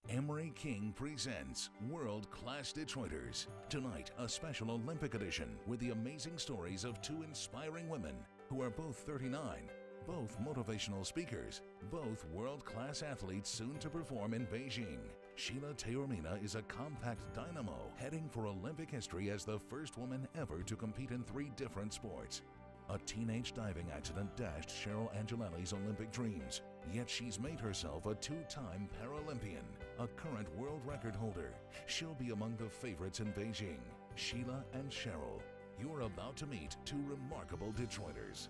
Emery King presents World Class Detroiters. Tonight, a special Olympic edition with the amazing stories of two inspiring women who are both 39, both motivational speakers, both world-class athletes soon to perform in Beijing. Sheila Taormina is a compact dynamo heading for Olympic history as the first woman ever to compete in 3 different sports. A teenage diving accident dashed Cheryl Angelelli's Olympic dreams, yet she's made herself a 2-time Paralympian, a current world record holder. She'll be among the favorites in Beijing. Sheila and Cheryl, you're about to meet 2 remarkable Detroiters.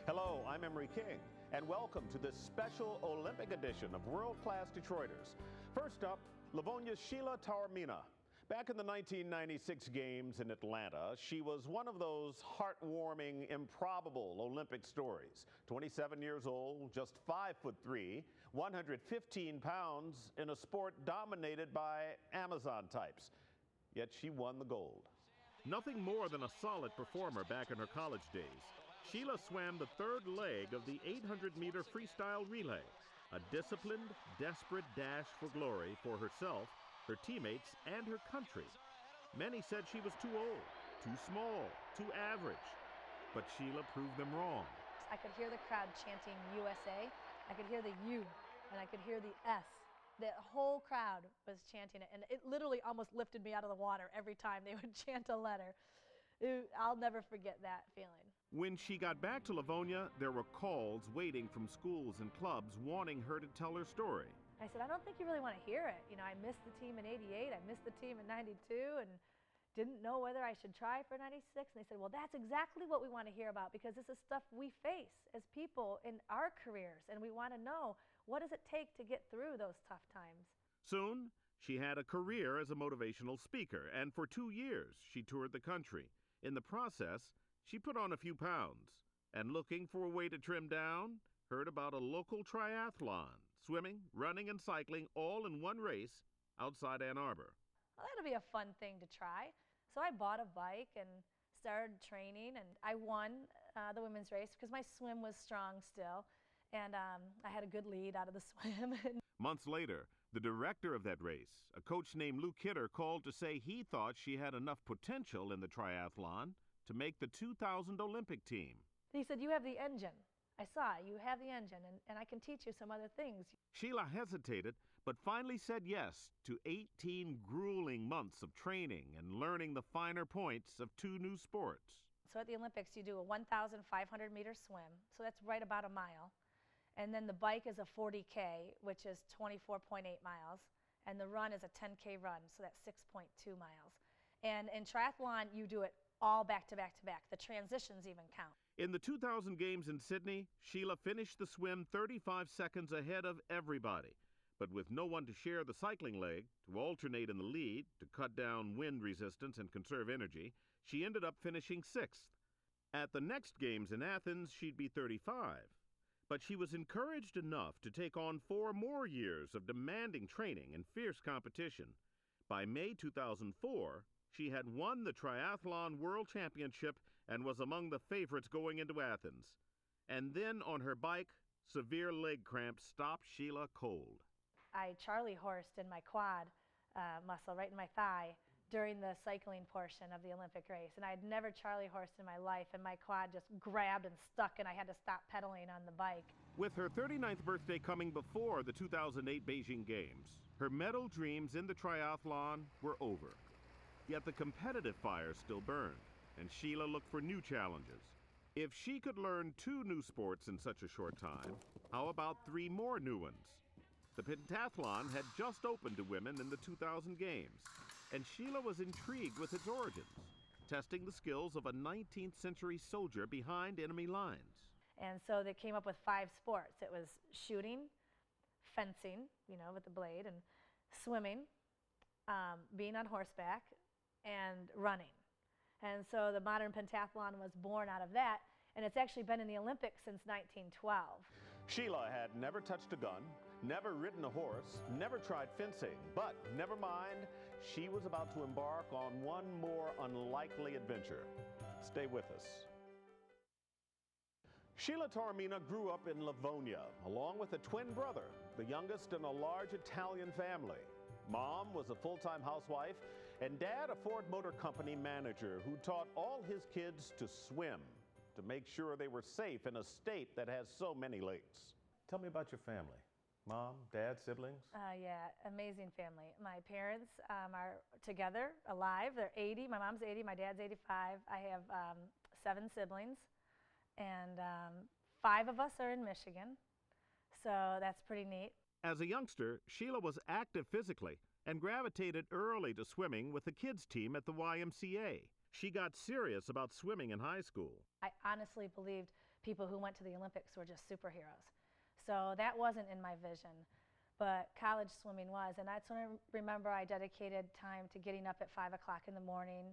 Hello, I'm Emery King, and welcome to this special Olympic edition of World Class Detroiters. First up, Livonia's Sheila Taormina. Back in the 1996 Games in Atlanta, she was one of those heartwarming, improbable Olympic stories. 27 years old, just 5'3", 115 pounds in a sport dominated by Amazon types. Yet she won the gold. Nothing more than a solid performer back in her college days, Sheila swam the 3rd leg of the 800-meter freestyle relay, a disciplined, desperate dash for glory for herself, her teammates, and her country. Many said she was too old, too small, too average. But Sheila proved them wrong. I could hear the crowd chanting USA. I could hear the U, and I could hear the S. The whole crowd was chanting it, and it literally almost lifted me out of the water every time they would chant a letter. I'll never forget that feeling. When she got back to Livonia, there were calls waiting from schools and clubs wanting her to tell her story. I said, I don't think you really want to hear it. You know, I missed the team in '88, I missed the team in '92, and didn't know whether I should try for '96. And they said, well, that's exactly what we want to hear about, because this is stuff we face as people in our careers, and we want to know, what does it take to get through those tough times? Soon, she had a career as a motivational speaker, and for 2 years, she toured the country. In the process, she put on a few pounds, and looking for a way to trim down, heard about a local triathlon, swimming, running, and cycling all in one race outside Ann Arbor. Well, that'll be a fun thing to try. So I bought a bike and started training, and I won the women's race because my swim was strong still, and I had a good lead out of the swim. Months later, the director of that race, a coach named Lou Kidder, called to say he thought she had enough potential in the triathlon to make the 2000 Olympic team. He said, you have the engine. I saw it. You have the engine, and I can teach you some other things. Sheila hesitated, but finally said yes to 18 grueling months of training and learning the finer points of 2 new sports. So at the Olympics, you do a 1,500-meter swim, so that's right about a mile. And then the bike is a 40K, which is 24.8 miles, and the run is a 10K run, so that's 6.2 miles. And in triathlon, you do it all back to back to back. The transitions even count. In the 2000 Games in Sydney, Sheila finished the swim 35 seconds ahead of everybody. But with no one to share the cycling leg, to alternate in the lead, to cut down wind resistance and conserve energy, she ended up finishing 6th. At the next Games in Athens, she'd be 35. But she was encouraged enough to take on 4 more years of demanding training and fierce competition. By May 2004, she had won the Triathlon World Championship and was among the favorites going into Athens. And then on her bike, severe leg cramps stopped Sheila cold. I Charlie horsed in my quad muscle, right in my thigh, during the cycling portion of the Olympic race. And I'd never Charlie horsed in my life, and my quad just grabbed and stuck, and I had to stop pedaling on the bike. With her 39th birthday coming before the 2008 Beijing Games, her medal dreams in the triathlon were over. Yet the competitive fire still burned, and Sheila looked for new challenges. If she could learn 2 new sports in such a short time, how about 3 more new ones? The pentathlon had just opened to women in the 2000 Games, and Sheila was intrigued with its origins, testing the skills of a 19th century soldier behind enemy lines. And so they came up with 5 sports. It was shooting, fencing, you know, with the blade, and swimming, being on horseback, and running. And so the modern pentathlon was born out of that, and it's actually been in the Olympics since 1912. Sheila had never touched a gun, never ridden a horse, never tried fencing, but never mind, she was about to embark on one more unlikely adventure. Stay with us. Sheila Taormina grew up in Livonia, along with a twin brother. the youngest in a large Italian family. Mom was a full-time housewife, and Dad a Ford Motor Company manager who taught all his kids to swim to make sure they were safe in a state that has so many lakes. Tell me about your family. Mom, Dad, siblings? Yeah, amazing family. My parents are together, alive. They're 80. My mom's 80. My dad's 85. I have 7 siblings, and 5 of us are in Michigan, so that's pretty neat. As a youngster, Sheila was active physically and gravitated early to swimming with the kids' team at the YMCA. She got serious about swimming in high school. I honestly believed people who went to the Olympics were just superheroes. So that wasn't in my vision, but college swimming was. And that's when I remember I dedicated time to getting up at 5 o'clock in the morning.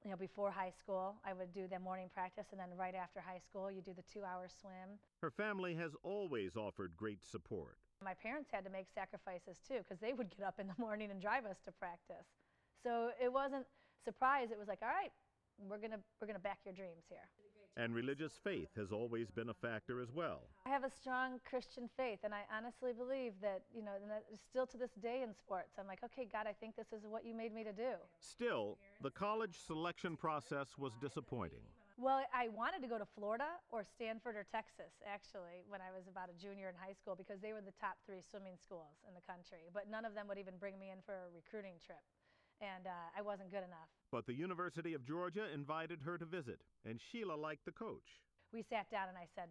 You know, before high school, I would do the morning practice, and then right after high school, you do the 2-hour swim. Her family has always offered great support. My parents had to make sacrifices too, because they would get up in the morning and drive us to practice. So it wasn't surprise. It was like, all right, we're gonna back your dreams here. And religious faith has always been a factor as well. I have a strong Christian faith, and I honestly believe that, you know, and that still to this day in sports, I'm like, okay, God, I think this is what you made me to do. Still, the college selection process was disappointing. Well, I wanted to go to Florida or Stanford or Texas, actually, when I was about a junior in high school, because they were the top 3 swimming schools in the country. But none of them would even bring me in for a recruiting trip, and I wasn't good enough. But the University of Georgia invited her to visit, and Sheila liked the coach. We sat down and I said,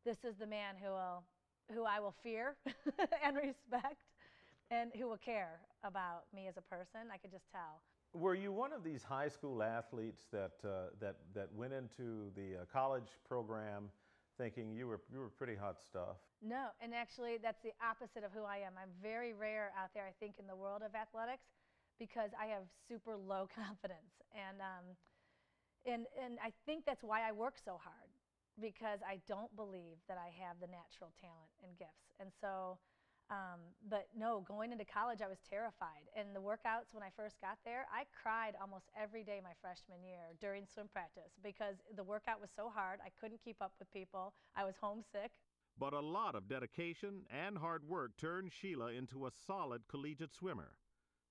this is the man who I will fear and respect, and who will care about me as a person. I could just tell. Were you one of these high school athletes that went into the college program thinking you were pretty hot stuff? No, and actually that's the opposite of who I am. I'm very rare out there, I think, in the world of athletics, because I have super low confidence, and I think that's why I work so hard, because I don't believe that I have the natural talent and gifts. And so, but no, going into college I was terrified, and the workouts when I first got there, I cried almost every day my freshman year during swim practice, because the workout was so hard, I couldn't keep up with people, I was homesick. But a lot of dedication and hard work turned Sheila into a solid collegiate swimmer.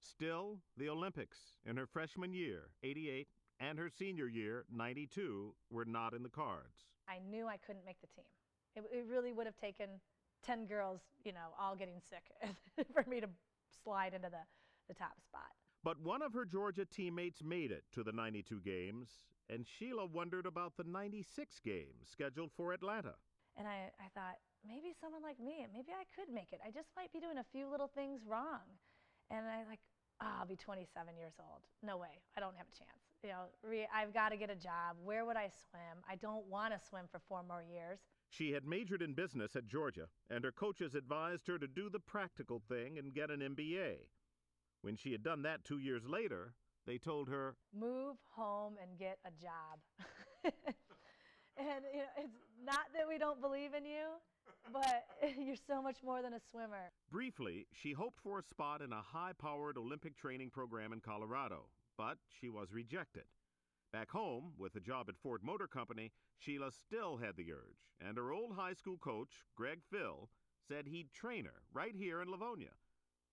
Still, the Olympics in her freshman year, 88, and her senior year, 92, were not in the cards. I knew I couldn't make the team. It really would have taken 10 girls, you know, all getting sick for me to slide into the top spot. But one of her Georgia teammates made it to the 92 games, and Sheila wondered about the 96 games scheduled for Atlanta. And I thought, maybe someone like me, maybe I could make it. I just might be doing a few little things wrong. And I'll be 27 years old. No way, I don't have a chance. You know, I've got to get a job. Where would I swim? I don't want to swim for 4 more years. She had majored in business at Georgia, and her coaches advised her to do the practical thing and get an MBA. When she had done that 2 years later, they told her, move home and get a job. And you know, it's not that we don't believe in you, but you're so much more than a swimmer. Briefly, she hoped for a spot in a high-powered Olympic training program in Colorado, but she was rejected. Back home, with a job at Ford Motor Company, Sheila still had the urge, and her old high school coach, Greg Phil, said he'd train her right here in Livonia.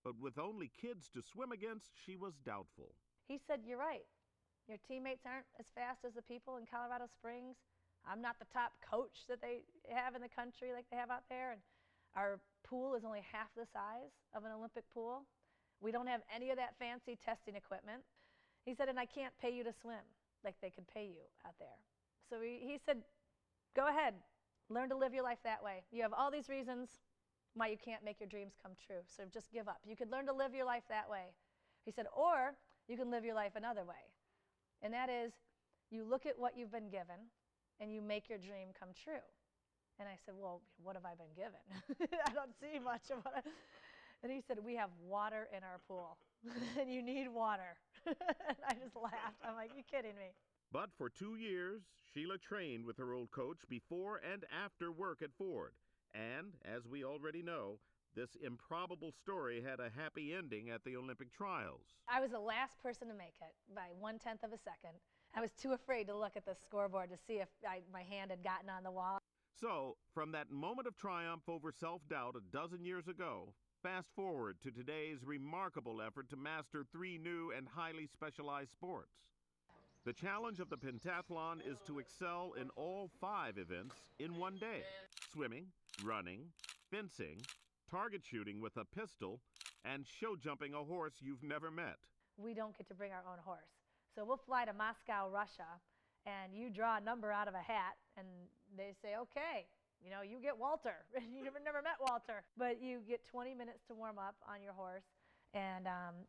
But with only kids to swim against, she was doubtful. He said, you're right. Your teammates aren't as fast as the people in Colorado Springs. I'm not the top coach that they have in the country like they have out there, and our pool is only half the size of an Olympic pool. We don't have any of that fancy testing equipment. He said, and I can't pay you to swim like they could pay you out there. So he said, go ahead, learn to live your life that way. You have all these reasons why you can't make your dreams come true, so just give up. You could learn to live your life that way. He said, or you can live your life another way, and that is you look at what you've been given and you make your dream come true. And I said, well, what have I been given? I don't see much of what And he said, we have water in our pool, and you need water. And I just laughed. I'm like, you kidding me? But for 2 years, Sheila trained with her old coach before and after work at Ford. And, as we already know, this improbable story had a happy ending at the Olympic trials. I was the last person to make it by 1/10 of a second. I was too afraid to look at the scoreboard to see if my hand had gotten on the wall. So, from that moment of triumph over self-doubt a dozen years ago, fast forward to today's remarkable effort to master 3 new and highly specialized sports. The challenge of the pentathlon is to excel in all 5 events in one day: swimming, running, fencing, target shooting with a pistol, and show jumping a horse you've never met. We don't get to bring our own horse. So we'll fly to Moscow, Russia, and you draw a number out of a hat, and they say, okay, you know, you get Walter. You've never met Walter. But you get 20 minutes to warm up on your horse, and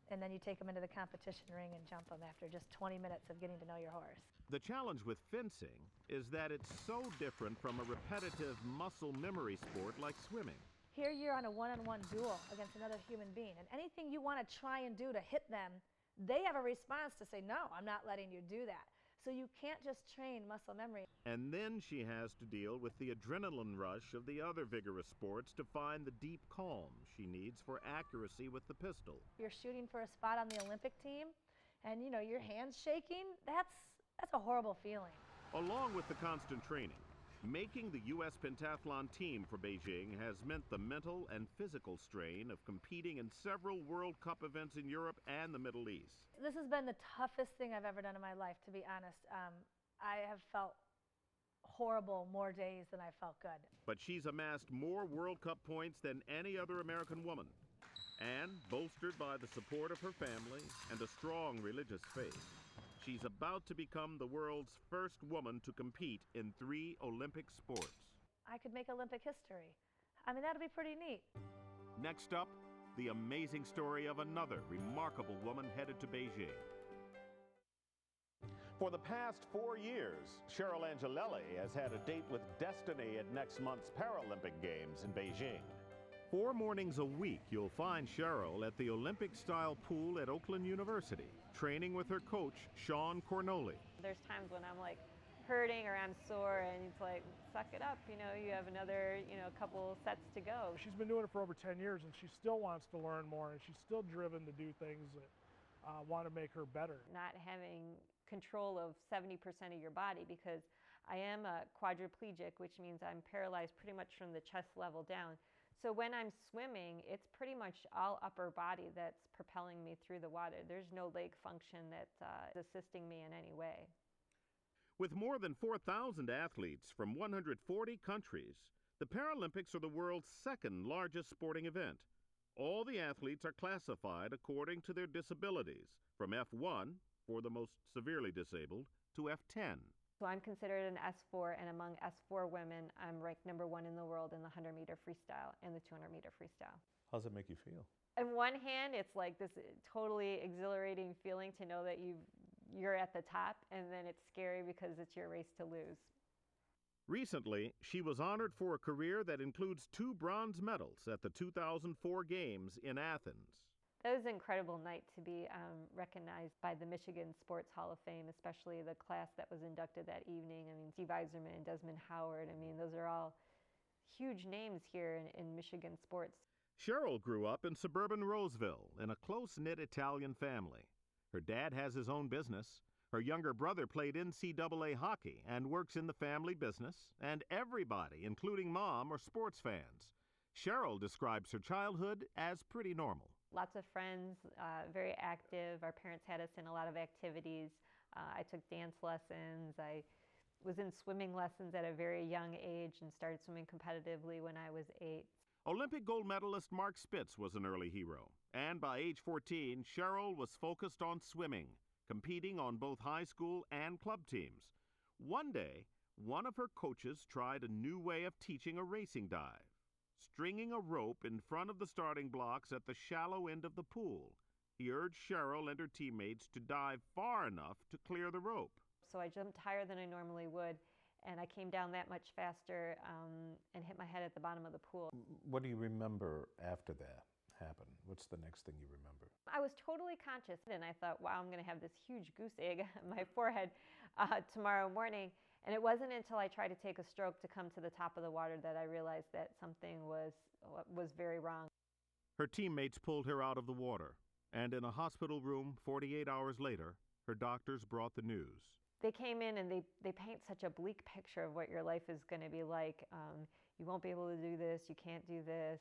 then you take them into the competition ring and jump them after just 20 minutes of getting to know your horse. The challenge with fencing is that it's so different from a repetitive muscle memory sport like swimming. Here you're on a one-on-one duel against another human being, and anything you want to try and do to hit them, they have a response to say, no, I'm not letting you do that. So you can't just train muscle memory. And then she has to deal with the adrenaline rush of the other vigorous sports to find the deep calm she needs for accuracy with the pistol. You're shooting for a spot on the Olympic team, and you know, your hands shaking, that's a horrible feeling. Along with the constant training, making the U.S. pentathlon team for Beijing has meant the mental and physical strain of competing in several World Cup events in Europe and the Middle East. This has been the toughest thing I've ever done in my life, to be honest. I have felt horrible more days than I felt good. But she's amassed more World Cup points than any other American woman. And, bolstered by the support of her family and a strong religious faith, she's about to become the world's first woman to compete in 3 Olympic sports. I could make Olympic history. I mean, that'd be pretty neat. Next up, the amazing story of another remarkable woman headed to Beijing. For the past 4 years, Cheryl Angelelli has had a date with destiny at next month's Paralympic Games in Beijing. 4 mornings a week, you'll find Cheryl at the Olympic-style pool at Oakland University, training with her coach, Sean Cornoli. There's times when I'm like hurting or I'm sore, and it's like, suck it up, you know, you have another, couple sets to go. She's been doing it for over 10 years, and she still wants to learn more, and she's still driven to do things that want to make her better. Not having control of 70% of your body, because I am a quadriplegic, which means I'm paralyzed pretty much from the chest level down. So when I'm swimming, it's pretty much all upper body that's propelling me through the water. There's no leg function that's assisting me in any way. With more than 4,000 athletes from 140 countries, the Paralympics are the world's 2nd largest sporting event. All the athletes are classified according to their disabilities, from F1, for the most severely disabled, to F10. So I'm considered an S4, and among S4 women, I'm ranked #1 in the world in the 100-meter freestyle and the 200-meter freestyle. How does it make you feel? On one hand, it's like this totally exhilarating feeling to know that you're at the top, and then it's scary because it's your race to lose. Recently, she was honored for a career that includes 2 bronze medals at the 2004 Games in Athens. That was an incredible night to be recognized by the Michigan Sports Hall of Fame, especially the class that was inducted that evening. I mean, Steve Eiserman, Desmond Howard, I mean, those are all huge names here in Michigan sports. Cheryl grew up in suburban Roseville in a close-knit Italian family. Her dad has his own business. Her younger brother played NCAA hockey and works in the family business, and everybody, including Mom, are sports fans. Cheryl describes her childhood as pretty normal. Lots of friends, very active. Our parents had us in a lot of activities. I took dance lessons. I was in swimming lessons at a very young age and started swimming competitively when I was 8. Olympic gold medalist Mark Spitz was an early hero, and by age 14, Cheryl was focused on swimming, competing on both high school and club teams. One day, one of her coaches tried a new way of teaching a racing dive, stringing a rope in front of the starting blocks at the shallow end of the pool. He urged Cheryl and her teammates to dive far enough to clear the rope. So I jumped higher than I normally would, and I came down that much faster and hit my head at the bottom of the pool. What do you remember after that happened? What's the next thing you remember? I was totally conscious, and I thought, wow, I'm going to have this huge goose egg on my forehead tomorrow morning. And it wasn't until I tried to take a stroke to come to the top of the water that I realized that something was very wrong. Her teammates pulled her out of the water, and in a hospital room 48 hours later, her doctors brought the news. They came in and they paint such a bleak picture of what your life is going to be like. You won't be able to do this, you can't do this,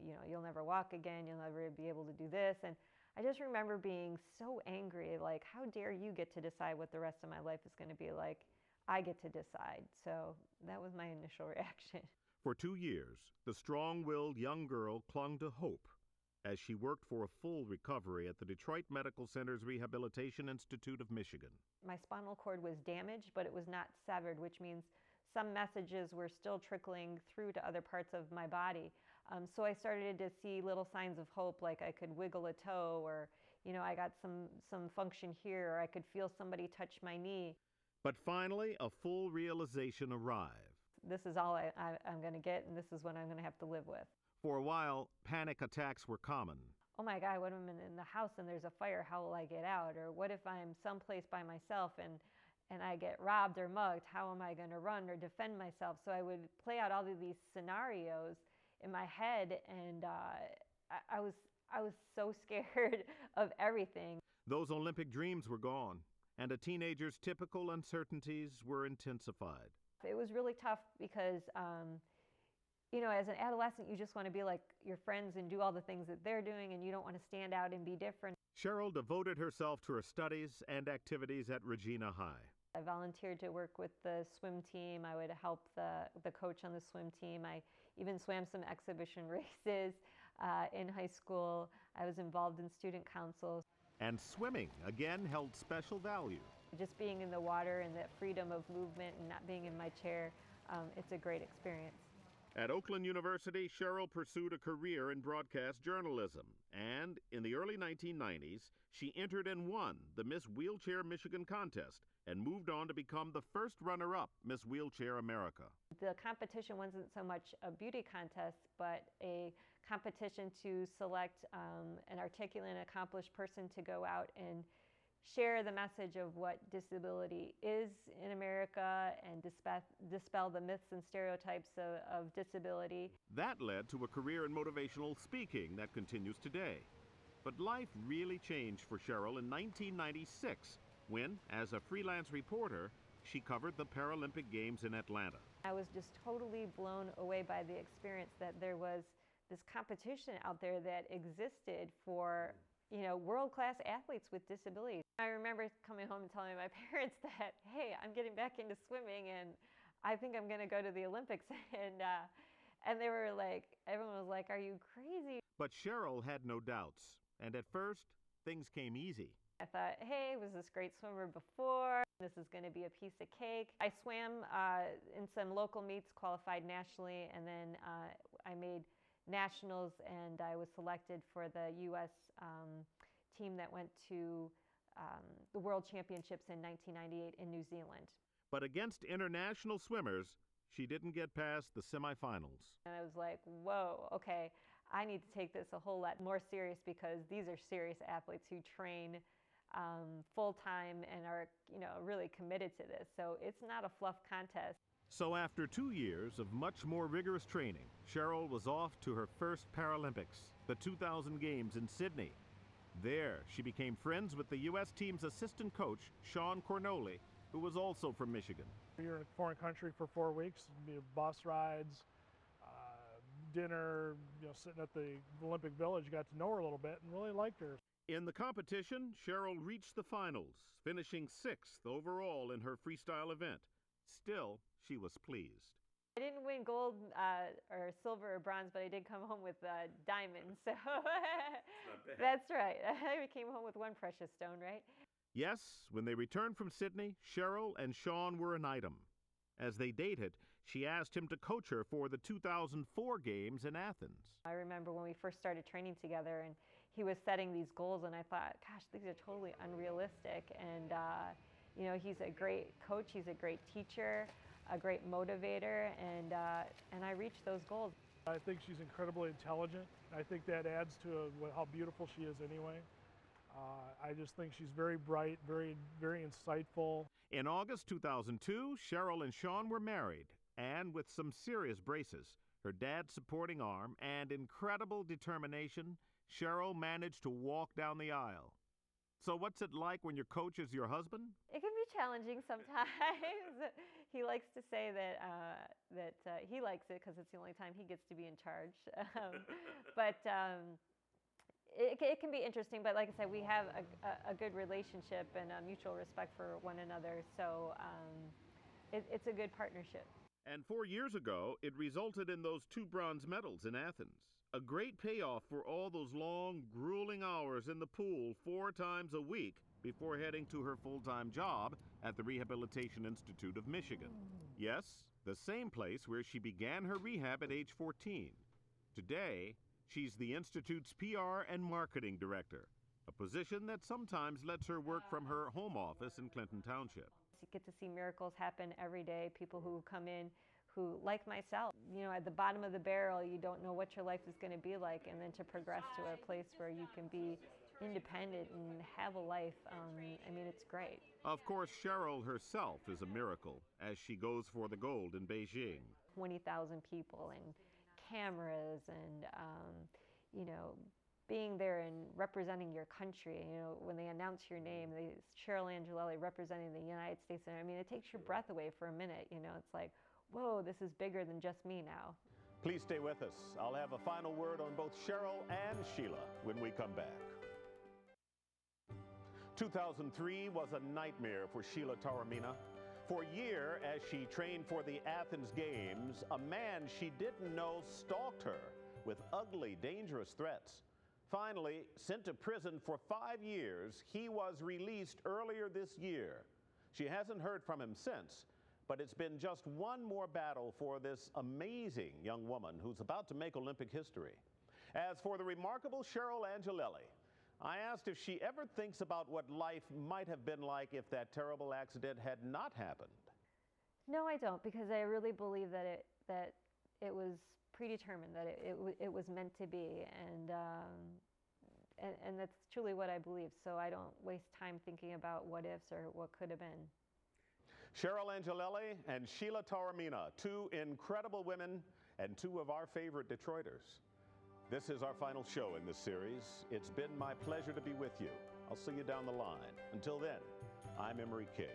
you know, you'll never walk again, you'll never be able to do this. And I just remember being so angry, like, how dare you get to decide what the rest of my life is going to be like? I get to decide. So that was my initial reaction. For 2 years, the strong-willed young girl clung to hope as she worked for a full recovery at the Detroit Medical Center's Rehabilitation Institute of Michigan. My spinal cord was damaged, but it was not severed, which means some messages were still trickling through to other parts of my body. So I started to see little signs of hope, like I could wiggle a toe, or, you know, I got some function here, or I could feel somebody touch my knee. But finally, a full realization arrived. This is all I'm going to get, and this is what I'm going to have to live with. For a while, panic attacks were common. Oh my God, what if I'm in the house and there's a fire, how will I get out? Or what if I'm someplace by myself and I get robbed or mugged, how am I going to run or defend myself? So I would play out all of these scenarios in my head, and I was so scared of everything. Those Olympic dreams were gone, and a teenager's typical uncertainties were intensified. It was really tough because, you know, as an adolescent, you just want to be like your friends and do all the things that they're doing, and you don't want to stand out and be different. Cheryl devoted herself to her studies and activities at Regina High. I volunteered to work with the swim team. I would help the coach on the swim team. I even swam some exhibition races in high school. I was involved in student council. And swimming, again, held special value. Just being in the water and that freedom of movement and not being in my chair, it's a great experience. At Oakland University, Cheryl pursued a career in broadcast journalism, and in the early 1990s, she entered and won the Miss Wheelchair Michigan contest and moved on to become the first runner-up Miss Wheelchair America. The competition wasn't so much a beauty contest, but a competition to select an articulate and accomplished person to go out and share the message of what disability is in America and dispel the myths and stereotypes of disability. That led to a career in motivational speaking that continues today. But life really changed for Cheryl in 1996 when, as a freelance reporter, she covered the Paralympic Games in Atlanta. I was just totally blown away by the experience that there was this competition out there that existed for, you know, world-class athletes with disabilities. I remember coming home and telling my parents that, hey, I'm getting back into swimming and I think I'm going to go to the Olympics. And they were like, everyone was like, are you crazy? But Cheryl had no doubts. And at first, things came easy. I thought, hey, was this great swimmer before? This is going to be a piece of cake. I swam in some local meets, qualified nationally, and then I made nationals, and I was selected for the U.S. Team that went to the World Championships in 1998 in New Zealand. But against international swimmers, she didn't get past the semifinals. And I was like, whoa, okay, I need to take this a whole lot more serious because these are serious athletes who train full-time and are, you know, really committed to this. So it's not a fluff contest. So after 2 years of much more rigorous training, Cheryl was off to her first Paralympics, the 2000 Games in Sydney. There, she became friends with the U.S. team's assistant coach, Sean Cornoli, who was also from Michigan. You're in a foreign country for 4 weeks, bus rides, dinner, you know, sitting at the Olympic Village, got to know her a little bit and really liked her. In the competition, Cheryl reached the finals, finishing 6th overall in her freestyle event. Still, she was pleased. I didn't win gold or silver or bronze, but I did come home with diamonds. So that's right. I came home with one precious stone, right? Yes, when they returned from Sydney, Cheryl and Sean were an item. As they dated, she asked him to coach her for the 2004 Games in Athens. I remember when we first started training together and he was setting these goals and I thought, gosh, these are totally unrealistic. And, you know, he's a great coach, he's a great teacher, a great motivator, and I reached those goals. I think she's incredibly intelligent. I think that adds to how beautiful she is anyway. I just think she's very bright, very insightful. In August 2002, Cheryl and Sean were married, and with some serious braces, her dad's supporting arm, and incredible determination, Cheryl managed to walk down the aisle. So what's it like when your coach is your husband? It can be challenging sometimes. He likes to say that he likes it because it's the only time he gets to be in charge. It can be interesting, but like I said, we have a good relationship and a mutual respect for one another, so it's a good partnership. And 4 years ago, it resulted in those 2 bronze medals in Athens. A great payoff for all those long, grueling hours in the pool 4 times a week before heading to her full-time job at the Rehabilitation Institute of Michigan. Yes, the same place where she began her rehab at age 14. Today, she's the Institute's PR and marketing director, a position that sometimes lets her work from her home office in Clinton Township. You get to see miracles happen every day, people who come in who, like myself, you know, at the bottom of the barrel, you don't know what your life is going to be like, and then to progress to a place where you can be independent and have a life, I mean, it's great. Of course, Cheryl herself is a miracle as she goes for the gold in Beijing. 20,000 people and cameras and, you know, being there and representing your country. You know, when they announce your name, Cheryl Angelelli representing the United States, I mean, it takes your breath away for a minute. You know, it's like, whoa, this is bigger than just me now. Please stay with us. I'll have a final word on both Cheryl and Sheila when we come back. 2003 was a nightmare for Sheila Taormina. For a year, as she trained for the Athens Games, a man she didn't know stalked her with ugly, dangerous threats. Finally, sent to prison for 5 years, he was released earlier this year. She hasn't heard from him since, but it's been just one more battle for this amazing young woman who's about to make Olympic history. As for the remarkable Cheryl Angelelli, I asked if she ever thinks about what life might have been like if that terrible accident had not happened. No, I don't, because I really believe that it was predetermined, that it was meant to be, and that's truly what I believe. So I don't waste time thinking about what ifs or what could have been. Cheryl Angelelli and Sheila Taormina, 2 incredible women and 2 of our favorite Detroiters. This is our final show in this series. It's been my pleasure to be with you. I'll see you down the line. Until then, I'm Emery King.